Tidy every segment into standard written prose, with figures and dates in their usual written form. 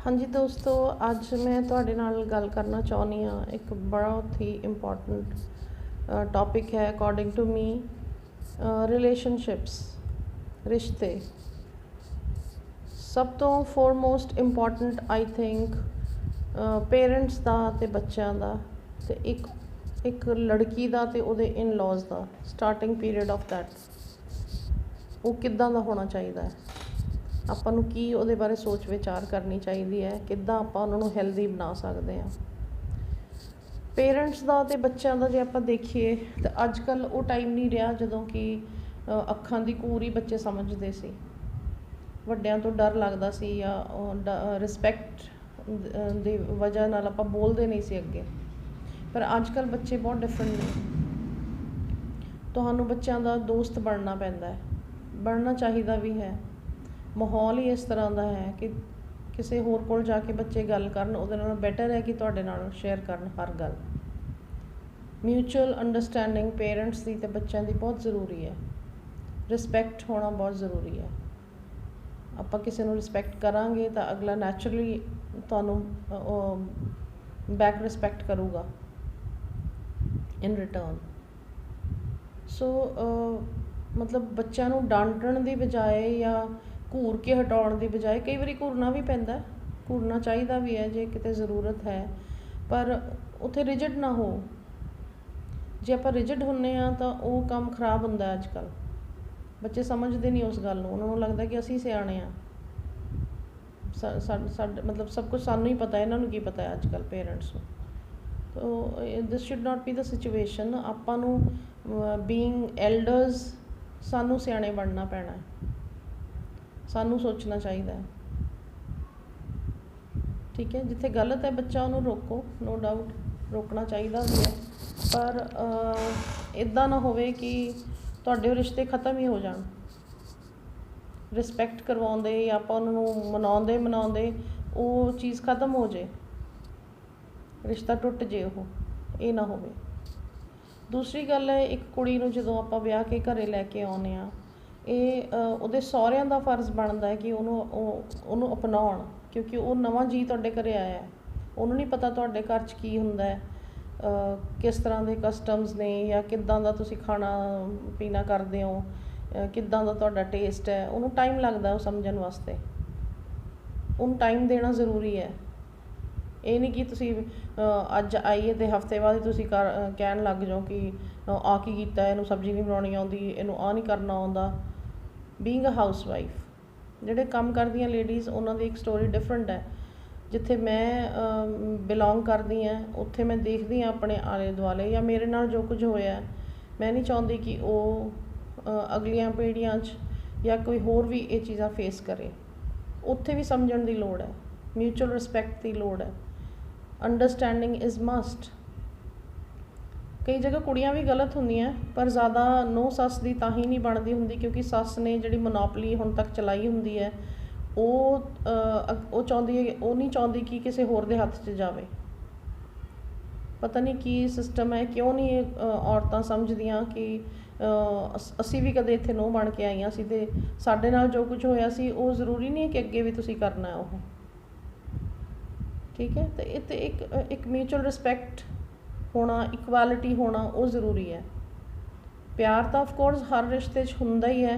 हाँ जी दोस्तों, ਅੱਜ ਮੈਂ ਤੁਹਾਡੇ ਨਾਲ ਗੱਲ ਕਰਨਾ ਚਾਹੁੰਦੀ ਹਾਂ। ਇੱਕ ਬਹੁਤ ਹੀ ਇੰਪੋਰਟੈਂਟ ਟੌਪਿਕ ਹੈ ਅਕੋਰਡਿੰਗ ਟੂ ਮੀ, ਰਿਲੇਸ਼ਨਸ਼ਿਪਸ, ਰਿਸ਼ਤੇ। ਸਭ ਤੋਂ foremost important I think parents ਦਾ ਅਤੇ ਬੱਚਿਆਂ ਦਾ, ਅਤੇ ਇੱਕ ਲੜਕੀ ਦਾ ਅਤੇ ਉਹਦੇ ਇਨ ਲੌਜ਼ ਦਾ ਸਟਾਰਟਿੰਗ ਪੀਰੀਅਡ ਆਫ ਦੈਟ, ਉਹ ਕਿੱਦਾਂ ਦਾ ਹੋਣਾ ਚਾਹੀਦਾ ਹੈ। ਆਪਾਂ ਨੂੰ ਕੀ ਉਹਦੇ ਬਾਰੇ ਸੋਚ ਵਿਚਾਰ ਕਰਨੀ ਚਾਹੀਦੀ ਹੈ, ਕਿੱਦਾਂ ਆਪਾਂ ਉਹਨਾਂ ਨੂੰ ਹੈਲਦੀ ਬਣਾ ਸਕਦੇ ਹਾਂ। ਪੇਰੈਂਟਸ ਦਾ ਅਤੇ ਬੱਚਿਆਂ ਦਾ ਜੇ ਆਪਾਂ ਦੇਖੀਏ ਤਾਂ ਅੱਜ ਕੱਲ੍ਹ ਉਹ ਟਾਈਮ ਨਹੀਂ ਰਿਹਾ ਜਦੋਂ ਕਿ ਅੱਖਾਂ ਦੀ ਕੂਰ ਹੀ ਬੱਚੇ ਸਮਝਦੇ ਸੀ, ਵੱਡਿਆਂ ਤੋਂ ਡਰ ਲੱਗਦਾ ਸੀ ਜਾਂ ਰਿਸਪੈਕਟ ਦੀ ਵਜ੍ਹਾ ਨਾਲ ਆਪਾਂ ਬੋਲਦੇ ਨਹੀਂ ਸੀ ਅੱਗੇ। ਪਰ ਅੱਜ ਕੱਲ੍ਹ ਬੱਚੇ ਬਹੁਤ ਡਿਫਰੈਂਟ ਨੇ। ਤੁਹਾਨੂੰ ਬੱਚਿਆਂ ਦਾ ਦੋਸਤ ਬਣਨਾ ਪੈਂਦਾ ਹੈ, ਬਣਨਾ ਚਾਹੀਦਾ ਵੀ ਹੈ। ਮਾਹੌਲ ਹੀ ਇਸ ਤਰ੍ਹਾਂ ਦਾ ਹੈ ਕਿ ਕਿਸੇ ਹੋਰ ਕੋਲ ਜਾ ਕੇ ਬੱਚੇ ਗੱਲ ਕਰਨ, ਉਹਦੇ ਨਾਲ ਬੈਟਰ ਹੈ ਕਿ ਤੁਹਾਡੇ ਨਾਲ ਸ਼ੇਅਰ ਕਰਨ ਹਰ ਗੱਲ। ਮਿਊਚੁਅਲ ਅੰਡਰਸਟੈਂਡਿੰਗ ਪੇਰੈਂਟਸ ਦੀ ਅਤੇ ਬੱਚਿਆਂ ਦੀ ਬਹੁਤ ਜ਼ਰੂਰੀ ਹੈ। ਰਿਸਪੈਕਟ ਹੋਣਾ ਬਹੁਤ ਜ਼ਰੂਰੀ ਹੈ। ਆਪਾਂ ਕਿਸੇ ਨੂੰ ਰਿਸਪੈਕਟ ਕਰਾਂਗੇ ਤਾਂ ਅਗਲਾ ਨੈਚੁਰਲੀ ਤੁਹਾਨੂੰ ਬੈਕ ਰਿਸਪੈਕਟ ਕਰੂਗਾ ਇਨ ਰਿਟਰਨ। ਸੋ ਮਤਲਬ ਬੱਚਿਆਂ ਨੂੰ ਡਾਂਟਣ ਦੀ ਬਜਾਏ ਜਾਂ ਘੂਰ ਕੇ ਹਟਾਉਣ ਦੀ ਬਜਾਏ, ਕਈ ਵਾਰੀ ਘੂਰਨਾ ਵੀ ਪੈਂਦਾ, ਘੂਰਨਾ ਚਾਹੀਦਾ ਵੀ ਹੈ ਜੇ ਕਿਤੇ ਜ਼ਰੂਰਤ ਹੈ, ਪਰ ਉੱਥੇ ਰਿਜਿਡ ਨਾ ਹੋ। ਜੇ ਆਪਾਂ ਰਿਜਿਡ ਹੁੰਦੇ ਹਾਂ ਤਾਂ ਉਹ ਕੰਮ ਖਰਾਬ ਹੁੰਦਾ। ਅੱਜ ਕੱਲ੍ਹ ਬੱਚੇ ਸਮਝਦੇ ਨਹੀਂ ਉਸ ਗੱਲ ਨੂੰ, ਉਹਨਾਂ ਨੂੰ ਲੱਗਦਾ ਕਿ ਅਸੀਂ ਸਿਆਣੇ ਹਾਂ, ਸਾਡੇ ਮਤਲਬ ਸਭ ਕੁਝ ਸਾਨੂੰ ਹੀ ਪਤਾ, ਇਹਨਾਂ ਨੂੰ ਕੀ ਪਤਾ ਹੈ ਅੱਜ ਕੱਲ੍ਹ ਪੇਰੈਂਟਸ ਨੂੰ। ਤਾਂ this should not be the situation. ਆਪਾਂ ਨੂੰ ਬੀਇੰਗ ਐਲਡਰਸ, ਸਾਨੂੰ ਸਿਆਣੇ ਬਣਨਾ ਪੈਣਾ, ਸਾਨੂੰ ਸੋਚਣਾ ਚਾਹੀਦਾ ਹੈ। ਠੀਕ ਹੈ, ਜਿੱਥੇ ਗਲਤ ਹੈ ਬੱਚਾ ਉਹਨੂੰ ਰੋਕੋ, ਨੋ ਡਾਊਟ ਰੋਕਣਾ ਚਾਹੀਦਾ ਵੀ ਹੈ, ਪਰ ਇੱਦਾਂ ਨਾ ਹੋਵੇ ਕਿ ਤੁਹਾਡੇ ਰਿਸ਼ਤੇ ਖ਼ਤਮ ਹੀ ਹੋ ਜਾਣ। ਰਿਸਪੈਕਟ ਕਰਵਾਉਂਦੇ ਜਾਂ ਆਪਾਂ ਉਹਨਾਂ ਨੂੰ ਮਨਾਉਂਦੇ ਉਹ ਚੀਜ਼ ਖ਼ਤਮ ਹੋ ਜੇ, ਰਿਸ਼ਤਾ ਟੁੱਟ ਜੇ, ਇਹ ਨਾ ਹੋਵੇ। ਦੂਸਰੀ ਗੱਲ ਹੈ, ਇੱਕ ਕੁੜੀ ਨੂੰ ਜਦੋਂ ਆਪਾਂ ਵਿਆਹ ਕੇ ਘਰ ਲੈ ਕੇ ਆਉਂਦੇ ਹਾਂ, ਇਹ ਉਹਦੇ ਸਹੁਰਿਆਂ ਦਾ ਫਰਜ਼ ਬਣਦਾ ਹੈ ਕਿ ਉਹਨੂੰ ਅਪਣਾਉਣ, ਕਿਉਂਕਿ ਉਹ ਨਵਾਂ ਜੀਅ ਤੁਹਾਡੇ ਘਰ ਆਇਆ। ਉਹਨੂੰ ਨਹੀਂ ਪਤਾ ਤੁਹਾਡੇ ਘਰ 'ਚ ਕੀ ਹੁੰਦਾ ਹੈ, ਕਿਸ ਤਰ੍ਹਾਂ ਦੇ ਕਸਟਮਸ ਨੇ, ਜਾਂ ਕਿੱਦਾਂ ਦਾ ਤੁਸੀਂ ਖਾਣਾ ਪੀਣਾ ਕਰਦੇ ਹੋ, ਕਿੱਦਾਂ ਦਾ ਤੁਹਾਡਾ ਟੇਸਟ ਹੈ। ਉਹਨੂੰ ਟਾਈਮ ਲੱਗਦਾ ਉਹ ਸਮਝਣ ਵਾਸਤੇ, ਉਹਨੂੰ ਟਾਈਮ ਦੇਣਾ ਜ਼ਰੂਰੀ ਹੈ। ਇਹ ਨਹੀਂ ਕਿ ਤੁਸੀਂ ਅੱਜ ਆਈਏ ਅਤੇ ਹਫ਼ਤੇ ਬਾਅਦ ਹੀ ਤੁਸੀਂ ਕਹਿਣ ਲੱਗ ਜਾਓ ਕਿ ਆਹ ਕੀ ਕੀਤਾ, ਇਹਨੂੰ ਸਬਜ਼ੀ ਨਹੀਂ ਬਣਾਉਣੀ ਆਉਂਦੀ, ਇਹਨੂੰ ਆਹ ਨਹੀਂ ਕਰਨਾ ਆਉਂਦਾ। ਬੀਇੰਗ ਅ ਹਾਊਸ ਵਾਈਫ, ਜਿਹੜੇ ਕੰਮ ਕਰਦੀਆਂ ਲੇਡੀਜ਼, ਉਹਨਾਂ ਦੀ ਇੱਕ ਸਟੋਰੀ ਡਿਫਰੈਂਟ ਹੈ। ਜਿੱਥੇ ਮੈਂ ਬਿਲੋਂਗ ਕਰਦੀ ਹਾਂ, ਉੱਥੇ ਮੈਂ ਦੇਖਦੀ ਹਾਂ ਆਪਣੇ ਆਲੇ ਦੁਆਲੇ ਜਾਂ ਮੇਰੇ ਨਾਲ ਜੋ ਕੁਝ ਹੋਇਆ, ਮੈਂ ਨਹੀਂ ਚਾਹੁੰਦੀ ਕਿ ਉਹ ਅਗਲੀਆਂ ਪੀੜ੍ਹੀਆਂ 'ਚ ਜਾਂ ਕੋਈ ਹੋਰ ਵੀ ਇਹ ਚੀਜ਼ਾਂ ਫੇਸ ਕਰੇ। ਉੱਥੇ ਵੀ ਸਮਝਣ ਦੀ ਲੋੜ ਹੈ, ਮਿਊਚੁਅਲ ਰਿਸਪੈਕਟ ਦੀ ਲੋੜ ਹੈ, ਅੰਡਰਸਟੈਂਡਿੰਗ ਇਜ਼ ਮਸਟ। ਕਈ ਜਗ੍ਹਾ ਕੁੜੀਆਂ ਵੀ ਗਲਤ ਹੁੰਦੀਆਂ, ਪਰ ਜ਼ਿਆਦਾ ਨੂੰਹ ਸੱਸ ਦੀ ਤਾਂ ਹੀ ਨਹੀਂ ਬਣਦੀ ਹੁੰਦੀ ਕਿਉਂਕਿ ਸੱਸ ਨੇ ਜਿਹੜੀ ਮੋਨੋਪਲੀ ਹੁਣ ਤੱਕ ਚਲਾਈ ਹੁੰਦੀ ਹੈ, ਉਹ ਨਹੀਂ ਚਾਹੁੰਦੀ ਕਿ ਕਿਸੇ ਹੋਰ ਦੇ ਹੱਥ 'ਚ ਜਾਵੇ। ਪਤਾ ਨਹੀਂ ਕੀ ਸਿਸਟਮ ਹੈ, ਕਿਉਂ ਨਹੀਂ ਔਰਤਾਂ ਸਮਝਦੀਆਂ ਕਿ ਅਸੀਂ ਵੀ ਕਦੇ ਇੱਥੇ ਨੂੰਹ ਬਣ ਕੇ ਆਈਆਂ ਸੀ ਅਤੇ ਸਾਡੇ ਨਾਲ ਜੋ ਕੁਝ ਹੋਇਆ ਸੀ ਉਹ ਜ਼ਰੂਰੀ ਨਹੀਂ ਹੈ ਕਿ ਅੱਗੇ ਵੀ ਤੁਸੀਂ ਕਰਨਾ ਉਹ। ਠੀਕ ਹੈ, ਅਤੇ ਇਹ 'ਤੇ ਇੱਕ ਮਿਊਚੁਅਲ ਰਿਸਪੈਕਟ ਹੋਣਾ, ਇਕੁਐਲਿਟੀ ਹੋਣਾ, ਉਹ ਜ਼ਰੂਰੀ ਹੈ। ਪਿਆਰ ਤਾਂ ਆਫਕੋਰਸ ਹਰ ਰਿਸ਼ਤੇ 'ਚ ਹੁੰਦਾ ਹੀ ਹੈ,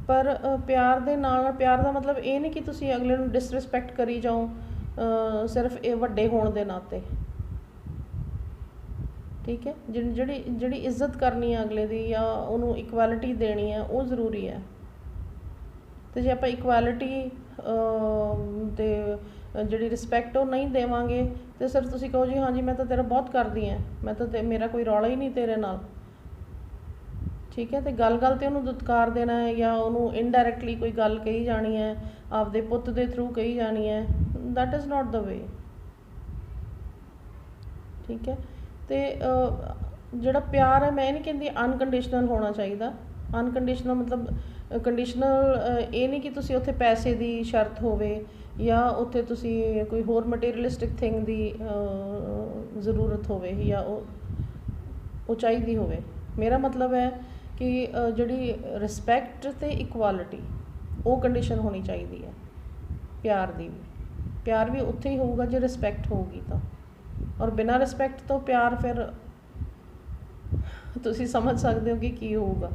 ਪਰ ਪਿਆਰ ਦੇ ਨਾਲ ਪਿਆਰ ਦਾ ਮਤਲਬ ਇਹ ਨਹੀਂ ਕਿ ਤੁਸੀਂ ਅਗਲੇ ਨੂੰ ਡਿਸਰਿਸਪੈਕਟ ਕਰੀ ਜਾਓ ਸਿਰਫ ਇਹ ਵੱਡੇ ਹੋਣ ਦੇ ਨਾਤੇ। ਠੀਕ ਹੈ, ਜਿਹੜੀ ਇੱਜ਼ਤ ਕਰਨੀ ਹੈ ਅਗਲੇ ਦੀ ਜਾਂ ਉਹਨੂੰ ਇਕੁਐਲਿਟੀ ਦੇਣੀ ਹੈ, ਉਹ ਜ਼ਰੂਰੀ ਹੈ। ਅਤੇ ਜੇ ਆਪਾਂ ਇਕੁਐਲਿਟੀ ਅਤੇ ਜਿਹੜੀ ਰਿਸਪੈਕਟ ਉਹ ਨਹੀਂ ਦੇਵਾਂਗੇ ਅਤੇ ਸਿਰਫ ਤੁਸੀਂ ਕਹੋ ਜੀ ਹਾਂਜੀ ਮੈਂ ਤਾਂ ਤੇਰਾ ਬਹੁਤ ਕਰਦੀ ਹਾਂ, ਮੈਂ ਤਾਂ ਮੇਰਾ ਕੋਈ ਰੌਲਾ ਹੀ ਨਹੀਂ ਤੇਰੇ ਨਾਲ। ਠੀਕ ਹੈ, ਅਤੇ ਗੱਲ 'ਤੇ ਉਹਨੂੰ ਦੁਤਕਾਰ ਦੇਣਾ ਹੈ ਜਾਂ ਉਹਨੂੰ ਇਨਡਾਇਰੈਕਟਲੀ ਕੋਈ ਗੱਲ ਕਹੀ ਜਾਣੀ ਹੈ, ਆਪਦੇ ਪੁੱਤ ਦੇ ਥਰੂ ਕਹੀ ਜਾਣੀ ਹੈ, ਦੈਟ ਇਜ਼ ਨਾਟ ਦਾ ਵੇ। ਠੀਕ ਹੈ, ਅਤੇ ਜਿਹੜਾ ਪਿਆਰ ਹੈ, ਮੈਂ ਇਹ ਨਹੀਂ ਕਹਿੰਦੀ ਅਨਕੰਡੀਸ਼ਨਲ ਹੋਣਾ ਚਾਹੀਦਾ। ਅਨਕੰਡੀਸ਼ਨਲ ਮਤਲਬ ਕੰਡੀਸ਼ਨਲ ਇਹ ਨਹੀਂ ਕਿ ਤੁਸੀਂ ਉੱਥੇ ਪੈਸੇ ਦੀ ਸ਼ਰਤ ਹੋਵੇ ਜਾਂ ਉੱਥੇ ਤੁਸੀਂ ਕੋਈ ਹੋਰ ਮਟੀਰੀਅਲਿਸਟਿਕ ਥਿੰਗ ਦੀ ਜ਼ਰੂਰਤ ਹੋਵੇ ਜਾਂ ਉਹ ਚਾਹੀਦੀ ਹੋਵੇ। ਮੇਰਾ ਮਤਲਬ ਹੈ ਕਿ ਜਿਹੜੀ ਰਿਸਪੈਕਟ ਅਤੇ ਇਕੁਐਲਿਟੀ, ਉਹ ਕੰਡੀਸ਼ਨ ਹੋਣੀ ਚਾਹੀਦੀ ਹੈ ਪਿਆਰ ਦੀ ਵੀ। ਪਿਆਰ ਵੀ ਉੱਥੇ ਹੀ ਹੋਊਗਾ ਜੇ ਰਿਸਪੈਕਟ ਹੋਊਗੀ ਤਾਂ। ਔਰ ਬਿਨਾਂ ਰਿਸਪੈਕਟ ਤੋਂ ਪਿਆਰ ਫਿਰ ਤੁਸੀਂ ਸਮਝ ਸਕਦੇ ਹੋ ਕਿ ਕੀ ਹੋਊਗਾ।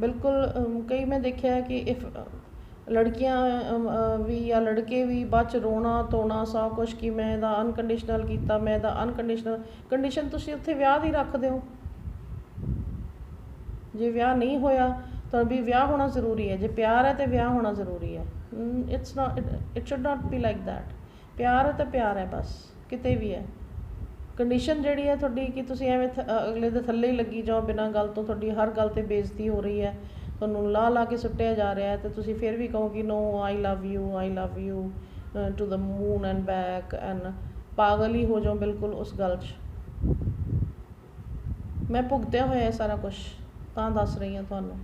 ਬਿਲਕੁਲ ਕਈ ਮੈਂ ਦੇਖਿਆ ਕਿ ਇਫ ਲੜਕੀਆਂ ਵੀ ਜਾਂ ਲੜਕੇ ਵੀ ਬਾਅਦ 'ਚ ਰੋਣਾ ਧੋਣਾ ਸਭ ਕੁਛ ਕਿ ਮੈਂ ਇਹਦਾ ਅਨਕੰਡੀਸ਼ਨਲ ਕੀਤਾ, ਮੈਂ ਇਹਦਾ ਅਨਕੰਡੀਸ਼ਨਲ। ਕੰਡੀਸ਼ਨ ਤੁਸੀਂ ਉੱਥੇ ਵਿਆਹ ਦੀ ਰੱਖ ਦਿਓ। ਜੇ ਵਿਆਹ ਨਹੀਂ ਹੋਇਆ ਤਾਂ ਵੀ ਵਿਆਹ ਹੋਣਾ ਜ਼ਰੂਰੀ ਹੈ। ਜੇ ਪਿਆਰ ਹੈ ਤਾਂ ਵਿਆਹ ਹੋਣਾ ਜ਼ਰੂਰੀ ਹੈ। It's not, it should note be like that. ਪਿਆਰ ਹੈ ਤਾਂ ਪਿਆਰ ਹੈ ਬਸ, ਕਿਤੇ ਵੀ ਹੈ। ਕੰਡੀਸ਼ਨ ਜਿਹੜੀ ਹੈ ਤੁਹਾਡੀ ਕਿ ਤੁਸੀਂ ਐਵੇਂ ਅਗਲੇ ਦੇ ਥੱਲੇ ਹੀ ਲੱਗੀ ਜਾਓ ਬਿਨਾਂ ਗੱਲ ਤੋਂ, ਤੁਹਾਡੀ ਹਰ ਗੱਲ 'ਤੇ ਬੇਇੱਜ਼ਤੀ ਹੋ ਰਹੀ ਹੈ, ਤੁਹਾਨੂੰ ਲਾ ਕੇ ਸੁੱਟਿਆ ਜਾ ਰਿਹਾ ਹੈ, ਅਤੇ ਤੁਸੀਂ ਫਿਰ ਵੀ ਕਹੋ ਕਿ no I love you to the moon and back, and ਪਾਗਲ ਹੀ ਹੋ ਜਾਓ ਬਿਲਕੁਲ ਉਸ ਗੱਲ 'ਚ। ਮੈਂ ਭੁਗਤਿਆ ਹੋਇਆ ਸਾਰਾ ਕੁਛ ਤਾਂ ਦੱਸ ਰਹੀ ਹਾਂ ਤੁਹਾਨੂੰ।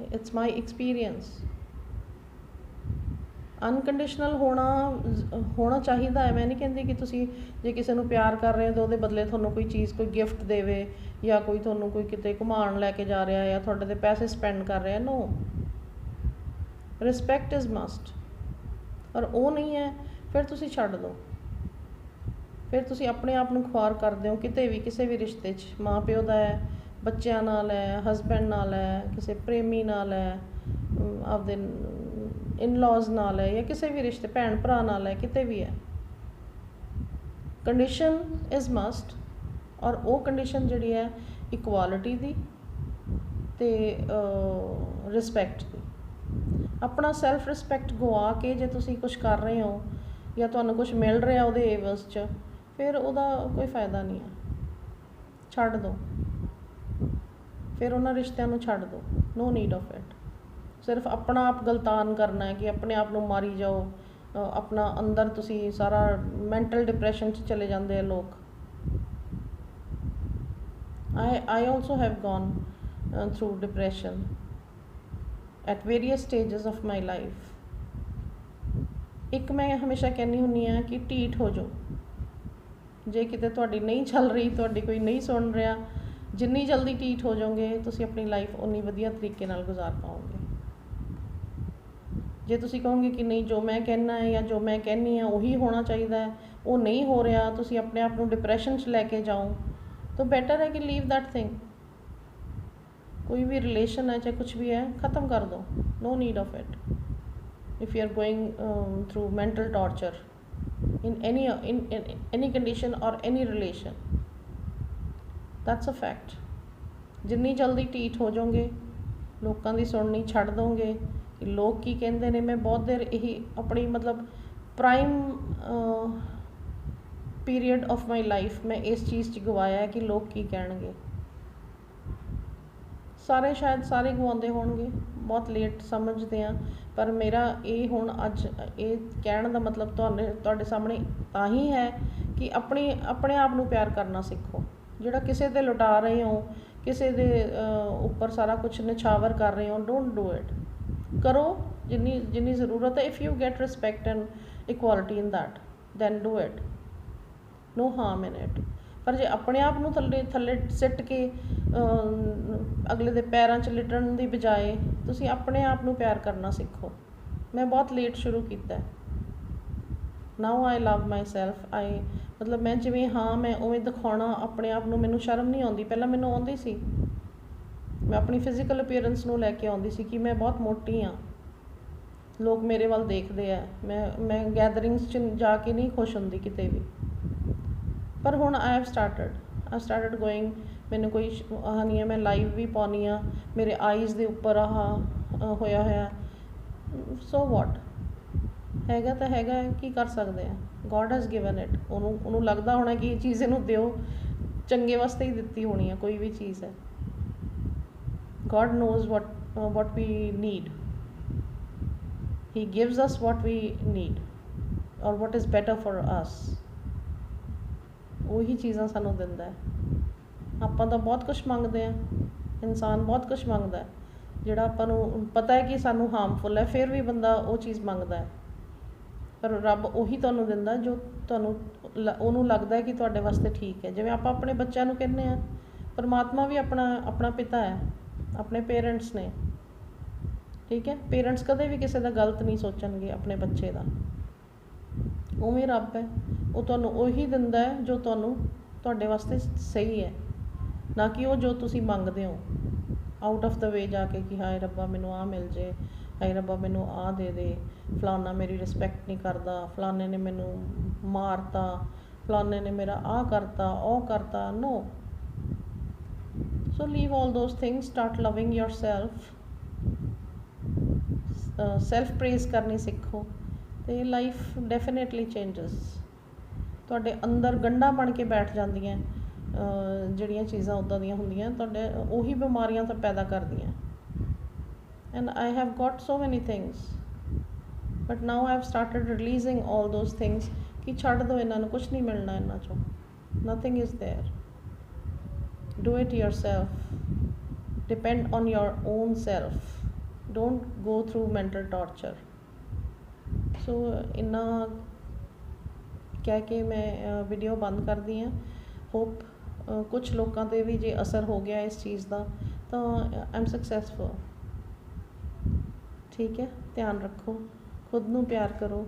It's my experience. ਅਨਕੰਡੀਸ਼ਨਲ ਹੋਣਾ ਚਾਹੀਦਾ ਹੈ। ਮੈਂ ਨਹੀਂ ਕਹਿੰਦੀ ਕਿ ਤੁਸੀਂ ਜੇ ਕਿਸੇ ਨੂੰ ਪਿਆਰ ਕਰ ਰਹੇ ਹੋ ਤਾਂ ਉਹਦੇ ਬਦਲੇ ਤੁਹਾਨੂੰ ਕੋਈ ਚੀਜ਼, ਕੋਈ ਗਿਫਟ ਦੇਵੇ, ਜਾਂ ਕੋਈ ਤੁਹਾਨੂੰ ਕੋਈ ਕਿਤੇ ਘੁਮਾਉਣ ਲੈ ਕੇ ਜਾ ਰਿਹਾ ਜਾਂ ਤੁਹਾਡੇ 'ਤੇ ਪੈਸੇ ਸਪੈਂਡ ਕਰ ਰਿਹਾ। ਨੋ, ਰਿਸਪੈਕਟ ਇਜ਼ ਮਸਟ। ਔਰ ਉਹ ਨਹੀਂ ਹੈ ਫਿਰ ਤੁਸੀਂ ਛੱਡ ਦਿਓ। ਫਿਰ ਤੁਸੀਂ ਆਪਣੇ ਆਪ ਨੂੰ ਖੁਆਰ ਕਰਦੇ ਹੋ ਕਿਤੇ ਵੀ, ਕਿਸੇ ਵੀ ਰਿਸ਼ਤੇ 'ਚ। ਮਾਂ ਪਿਓ ਦਾ ਹੈ, ਬੱਚਿਆਂ ਨਾਲ ਹੈ, ਹਸਬੈਂਡ ਨਾਲ ਹੈ, ਕਿਸੇ ਪ੍ਰੇਮੀ ਨਾਲ ਹੈ, ਆਪਦੇ ਇਨਲੌਜ਼ ਨਾਲ ਹੈ, ਜਾਂ ਕਿਸੇ ਵੀ ਰਿਸ਼ਤੇ, ਭੈਣ ਭਰਾ ਨਾਲ ਹੈ, ਕਿਤੇ ਵੀ ਹੈ। Condition is must. ਔਰ ਉਹ ਕੰਡੀਸ਼ਨ ਜਿਹੜੀ ਹੈ ਇਕੁਆਲਿਟੀ ਦੀ ਅਤੇ ਰਿਸਪੈਕਟ ਦੀ। ਆਪਣਾ ਸੈਲਫ ਰਿਸਪੈਕਟ ਗਵਾ ਕੇ ਜੇ ਤੁਸੀਂ ਕੁਛ ਕਰ ਰਹੇ ਹੋ ਜਾਂ ਤੁਹਾਨੂੰ ਕੁਛ ਮਿਲ ਰਿਹਾ ਉਹਦੇ ਏਵਜ਼ 'ਚ, ਫਿਰ ਉਹਦਾ ਕੋਈ ਫਾਇਦਾ ਨਹੀਂ ਹੈ। ਛੱਡ ਦਿਓ ਫਿਰ ਉਹਨਾਂ ਰਿਸ਼ਤਿਆਂ ਨੂੰ, ਛੱਡ ਦਿਓ। No need of it. ਸਿਰਫ ਆਪਣਾ ਆਪ ਗਲਤਾਨ ਕਰਨਾ ਹੈ ਕਿ ਆਪਣੇ ਆਪ ਨੂੰ ਮਾਰੀ ਜਾਓ। ਆਪਣਾ ਅੰਦਰ ਤੁਸੀਂ ਸਾਰਾ ਮੈਂਟਲ ਡਿਪਰੈਸ਼ਨ 'ਚ ਚਲੇ ਜਾਂਦੇ ਆ ਲੋਕ। I also have gone through depression at various stages of my life. ਇੱਕ ਮੈਂ ਹਮੇਸ਼ਾ ਕਹਿੰਦੀ ਹੁੰਦੀ ਹਾਂ ਕਿ ਢੀਠ ਹੋ ਜਾਓ। ਜੇ ਕਿਤੇ ਤੁਹਾਡੀ ਨਹੀਂ ਚੱਲ ਰਹੀ, ਤੁਹਾਡੀ ਕੋਈ ਨਹੀਂ ਸੁਣ ਰਿਹਾ, ਜਿੰਨੀ ਜਲਦੀ ਢੀਠ ਹੋ ਜਾਓਗੇ ਤੁਸੀਂ ਆਪਣੀ ਲਾਈਫ ਉਨੀ ਵਧੀਆ ਤਰੀਕੇ ਨਾਲ ਗੁਜ਼ਾਰ ਪਾਓਗੇ। ਜੇ ਤੁਸੀਂ ਕਹੋਗੇ ਕਿ ਨਹੀਂ, ਜੋ ਮੈਂ ਕਹਿਣਾ ਹੈ ਜਾਂ ਜੋ ਮੈਂ ਕਹਿੰਦੀ ਹਾਂ ਉਹੀ ਹੋਣਾ ਚਾਹੀਦਾ ਹੈ, ਉਹ ਨਹੀਂ ਹੋ ਰਿਹਾ, ਤੁਸੀਂ ਆਪਣੇ ਆਪ ਨੂੰ ਡਿਪਰੈਸ਼ਨ 'ਚ ਲੈ ਕੇ ਜਾਓ, ਤਾਂ ਬੈਟਰ ਹੈ ਕਿ ਲੀਵ ਦੈਟ ਥਿੰਗ। ਕੋਈ ਵੀ ਰਿਲੇਸ਼ਨ ਹੈ ਚਾਹੇ ਕੁਛ ਵੀ ਹੈ, ख़त्म ਕਰ ਦਿਓ। No need of it. If you are going through mental torture in any condition or any relation, that's a fact. ਜਿੰਨੀ ਜਲਦੀ ਢੀਠ ਹੋ ਜਾਓਗੇ, ਲੋਕਾਂ ਦੀ ਸੁਣਨੀ ਛੱਡ ਦੋਗੇ ਕਿ ਲੋਕ ਕੀ ਕਹਿੰਦੇ ਨੇ। ਮੈਂ ਬਹੁਤ ਦੇਰ ਇਹੀ ਆਪਣੀ ਮਤਲਬ prime period of my life ਮੈਂ ਇਸ ਚੀਜ਼ 'ਚ ਗਵਾਇਆ ਕਿ ਲੋਕ ਕੀ ਕਹਿਣਗੇ। ਸਾਰੇ ਸ਼ਾਇਦ ਸਾਰੇ ਗਵਾਉਂਦੇ ਹੋਣਗੇ, ਬਹੁਤ ਲੇਟ ਸਮਝਦੇ ਆ, ਪਰ ਮੇਰਾ ਇਹ ਹੁਣ ਅੱਜ ਇਹ ਕਹਿਣ ਦਾ ਮਤਲਬ ਤੁਹਾਡੇ ਸਾਹਮਣੇ ਤਾਂ ਹੀ ਹੈ ਕਿ ਆਪਣੇ ਆਪ ਨੂੰ ਪਿਆਰ ਕਰਨਾ ਸਿੱਖੋ। ਜਿਹੜਾ ਕਿਸੇ 'ਤੇ ਲੁਟਾ ਰਹੇ ਹੋ, ਕਿਸੇ ਦੇ ਉੱਪਰ ਸਾਰਾ ਕੁਛ ਨਿਛਾਵਰ ਕਰ ਰਹੇ ਹੋ, ਡੋਂਟ ਡੂ ਇਟ। ਕਰੋ ਜਿੰਨੀ ਜ਼ਰੂਰਤ ਹੈ। If you get respect and equality in that, then do it. No harm in it. ਪਰ ਜੇ ਆਪਣੇ ਆਪ ਨੂੰ ਥੱਲੇ ਸਿੱਟ ਕੇ ਅਗਲੇ ਦੇ ਪੈਰਾਂ 'ਚ ਲਿਟਣ ਦੀ ਬਜਾਏ ਤੁਸੀਂ ਆਪਣੇ ਆਪ ਨੂੰ ਪਿਆਰ ਕਰਨਾ ਸਿੱਖੋ। ਮੈਂ ਬਹੁਤ ਲੇਟ ਸ਼ੁਰੂ ਕੀਤਾ। ਨਾਓ ਆਈ ਲਵ ਮਾਈ ਸੈਲਫ। ਮਤਲਬ ਮੈਂ ਜਿਵੇਂ ਹਾਂ ਮੈਂ ਉਵੇਂ ਦਿਖਾਉਣਾ ਆਪਣੇ ਆਪ ਨੂੰ। ਮੈਨੂੰ ਸ਼ਰਮ ਨਹੀਂ ਆਉਂਦੀ। ਪਹਿਲਾਂ ਮੈਨੂੰ ਆਉਂਦੀ ਸੀ। ਮੈਂ ਆਪਣੀ ਫਿਜ਼ੀਕਲ ਅਪੀਅਰੈਂਸ ਨੂੰ ਲੈ ਕੇ ਆਉਂਦੀ ਸੀ ਕਿ ਮੈਂ ਬਹੁਤ ਮੋਟੀ ਹਾਂ, ਲੋਕ ਮੇਰੇ ਵੱਲ ਦੇਖਦੇ ਆ। ਮੈਂ ਗੈਦਰਿੰਗਸ 'ਚ ਜਾ ਕੇ ਨਹੀਂ ਖੁਸ਼ ਹੁੰਦੀ ਕਿਤੇ ਵੀ। ਪਰ ਹੁਣ ਆਈ ਹੈਵ ਸਟਾਰਟਡ ਗੋਇੰਗ। ਮੈਨੂੰ ਕੋਈ ਆਹ ਨਹੀਂ ਹੈ। ਮੈਂ ਲਾਈਵ ਵੀ ਪਾਉਂਦੀ ਹਾਂ, ਮੇਰੇ ਆਈਜ਼ ਦੇ ਉੱਪਰ ਆਹ ਹੋਇਆ। ਸੋ ਵਾਟ, ਹੈਗਾ ਤਾਂ ਹੈਗਾ, ਕੀ ਕਰ ਸਕਦੇ ਆ। God has given it. ਉਹਨੂੰ ਲੱਗਦਾ ਹੋਣਾ ਕਿ ਇਹ ਚੀਜ਼ ਇਹਨੂੰ ਦਿਓ, ਚੰਗੇ ਵਾਸਤੇ ਹੀ ਦਿੱਤੀ ਹੋਣੀ ਆ ਕੋਈ ਵੀ ਚੀਜ਼ ਹੈ। God knows what we need. He gives us what we need or what is better for us. ਉਹੀ ਚੀਜ਼ਾਂ ਸਾਨੂੰ ਦਿੰਦਾ ਹੈ। ਆਪਾਂ ਤਾਂ ਬਹੁਤ ਕੁਛ ਮੰਗਦੇ ਹਾਂ, ਇਨਸਾਨ ਬਹੁਤ ਕੁਛ ਮੰਗਦਾ ਜਿਹੜਾ ਆਪਾਂ ਨੂੰ ਪਤਾ ਹੈ ਕਿ ਸਾਨੂੰ ਹਾਰਮਫੁਲ ਹੈ, ਫਿਰ ਵੀ ਬੰਦਾ ਉਹ ਚੀਜ਼ ਮੰਗਦਾ ਹੈ। ਪਰ ਰੱਬ ਉਹੀ ਤੁਹਾਨੂੰ ਦਿੰਦਾ ਜੋ ਤੁਹਾਨੂੰ ਉਹਨੂੰ ਲੱਗਦਾ ਕਿ ਤੁਹਾਡੇ ਵਾਸਤੇ ਠੀਕ ਹੈ। ਜਿਵੇਂ ਆਪਾਂ ਆਪਣੇ ਬੱਚਿਆਂ ਨੂੰ ਕਹਿੰਦੇ ਹਾਂ, ਪਰਮਾਤਮਾ ਵੀ ਆਪਣਾ ਪਿਤਾ ਹੈ, ਆਪਣੇ ਪੇਰੈਂਟਸ ਨੇ। ਠੀਕ ਹੈ। ਪੇਰੈਂਟਸ ਕਦੇ ਵੀ ਕਿਸੇ ਦਾ ਗਲਤ ਨਹੀਂ ਸੋਚਣਗੇ ਆਪਣੇ ਬੱਚੇ ਦਾ। ਉਵੇਂ ਰੱਬ ਹੈ, ਉਹ ਤੁਹਾਨੂੰ ਉਹੀ ਦਿੰਦਾ ਹੈ ਜੋ ਤੁਹਾਨੂੰ ਤੁਹਾਡੇ ਵਾਸਤੇ ਸਹੀ ਹੈ, ਨਾ ਕਿ ਉਹ ਜੋ ਤੁਸੀਂ ਮੰਗਦੇ ਹੋ ਆਊਟ ਆਫ ਦਾ ਵੇ ਜਾ ਕੇ ਕਿ ਹਾਏ ਰੱਬਾ ਮੈਨੂੰ ਆਹ ਮਿਲ ਜੇ, ਹਾਏ ਰੱਬਾ ਮੈਨੂੰ ਆਹ ਦੇ ਦੇ, ਫਲਾਨਾ ਮੇਰੀ ਰਿਸਪੈਕਟ ਨਹੀਂ ਕਰਦਾ, ਫਲਾਨੇ ਨੇ ਮੈਨੂੰ ਮਾਰਤਾ, ਫਲਾਨੇ ਨੇ ਮੇਰਾ ਆਹ ਕਰਤਾ ਉਹ ਕਰਤਾ। No. So leave all those things, start loving yourself. Self praise ਕਰਨੀ ਸਿੱਖੋ ਅਤੇ ਲਾਈਫ ਡੈਫੀਨੇਟਲੀ ਚੇਂਜਸ। ਤੁਹਾਡੇ ਅੰਦਰ ਗੰਢਾਂ ਬਣ ਕੇ ਬੈਠ ਜਾਂਦੀਆਂ ਜਿਹੜੀਆਂ ਚੀਜ਼ਾਂ ਉੱਦਾਂ ਦੀਆਂ ਹੁੰਦੀਆਂ, ਤੁਹਾਡੇ ਉਹੀ ਬਿਮਾਰੀਆਂ ਤਾਂ ਪੈਦਾ ਕਰਦੀਆਂ। ਐਂਡ ਆਈ ਹੈਵ ਗੋਟ ਸੋ ਮੈਨੀ things but now I have started releasing all those things ਕਿ ਛੱਡ ਦਿਓ, ਇਹਨਾਂ ਨੂੰ ਕੁਛ ਨਹੀਂ ਮਿਲਣਾ ਇਹਨਾਂ 'ਚੋਂ। Nothing is there. Do it yourself, depend on your own self, don't go through mental torture. So ਇੰਨਾ ਕਹਿ ਕੇ ਮੈਂ ਵੀਡੀਓ ਬੰਦ ਕਰਦੀ ਹਾਂ। ਹੋਪ ਕੁਛ ਲੋਕਾਂ 'ਤੇ ਵੀ ਜੇ ਅਸਰ ਹੋ ਗਿਆ ਇਸ ਚੀਜ਼ ਦਾ ਤਾਂ ਆਈ ਐਮ ਸਕਸੈਸਫੁਲ। ਠੀਕ ਹੈ, ਧਿਆਨ ਰੱਖੋ, ਖੁਦ ਨੂੰ ਪਿਆਰ ਕਰੋ।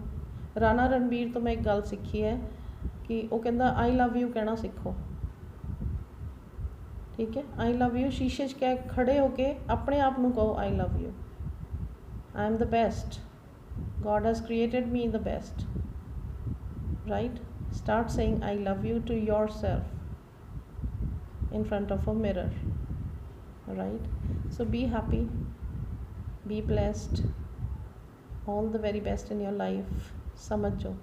ਰਾਣਾ ਰਣਬੀਰ ਤੋਂ ਮੈਂ ਇੱਕ ਗੱਲ ਸਿੱਖੀ ਹੈ ਕਿ ਉਹ ਕਹਿੰਦਾ ਆਈ ਲਵ ਯੂ ਕਹਿਣਾ ਸਿੱਖੋ। ਠੀਕ ਹੈ, ਆਈ ਲਵ ਯੂ ਸ਼ੀਸ਼ੇ 'ਚ ਕਹਿ ਖੜ੍ਹੇ ਹੋ ਕੇ ਆਪਣੇ ਆਪ ਨੂੰ ਕਹੋ I love you, I am the best, God has created me the best, right? Start saying I love you to yourself in front of a mirror, right? So be happy, be blessed, all the very best in your life. समझो।